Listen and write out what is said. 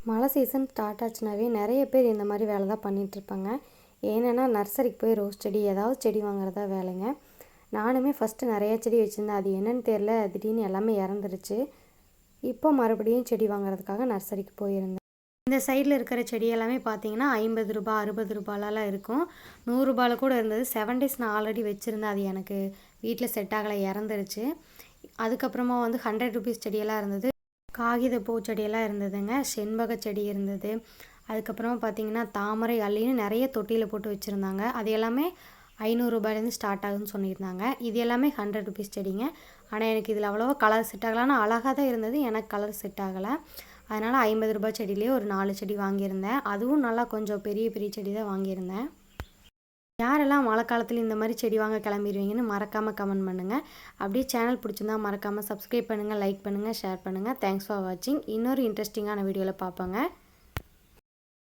மழை season start ஆச்சுனாவே நிறைய பேர் இந்த மாதிரி வேலை தான் பண்ணிகிட்ருப்பாங்க. ஏன்னா நர்சரிக்கு போய் ரோஸ் செடி ஏதாவது செடி வாங்குறதா வேலைங்க. நானுமே ஃபஸ்ட்டு நிறையா செடி வச்சுருந்தேன். அது என்னென்னு தெரில, திடீர்னு எல்லாமே இறந்துருச்சு. இப்போ மறுபடியும் செடி வாங்குறதுக்காக நர்சரிக்கு போயிருந்தேன். இந்த சைடில் இருக்கிற செடி எல்லாமே பார்த்தீங்கன்னா 50 ரூபா 60 ரூபாலலாம் இருக்கும். 100 ரூபாயில் கூட இருந்தது. 7 டேஸ் நான் ஆல்ரெடி வச்சுருந்தேன். அது எனக்கு வீட்டில் செட் ஆகலை, இறந்துருச்சு. அதுக்கப்புறமா வந்து 100 ருபீஸ் செடியெல்லாம் இருந்தது. காகித பூச்செடியெல்லாம் இருந்ததுங்க. செண்பக செடி இருந்தது. அதுக்கப்புறமா பார்த்திங்கன்னா தாமரை அல்லின்னு நிறைய தொட்டியில் போட்டு வச்சுருந்தாங்க. அது எல்லாமே 500 ரூபாயிலேருந்து ஸ்டார்ட் ஆகுதுன்னு சொல்லியிருந்தாங்க. இது எல்லாமே 100 ருபீஸ் செடிங்க. ஆனால் எனக்கு இதில் அவ்வளோவா கலர் செட் ஆகலை. ஆனால் அழகாக தான் இருந்தது. எனக்கு கலர் செட் ஆகலை. அதனால் 50 ரூபாய் செடியிலே ஒரு 4 செடி வாங்கியிருந்தேன். அதுவும் நல்லா கொஞ்சம் பெரிய பெரிய செடி தான் வாங்கியிருந்தேன். யாரெல்லாம் மழை காலத்தில் இந்த மாதிரி செடி வாங்க கிளம்பிடுவீங்கன்னு மறக்காமல் கமெண்ட் பண்ணுங்கள். அப்படியே சேனல் பிடிச்சிருந்தா மறக்காமல் சப்ஸ்கிரைப் பண்ணுங்கள், லைக் பண்ணுங்கள், ஷேர் பண்ணுங்கள். தேங்க்ஸ் ஃபார் வாட்சிங். இன்னொரு இன்ட்ரெஸ்டிங்கான வீடியோவில் பார்ப்போங்க.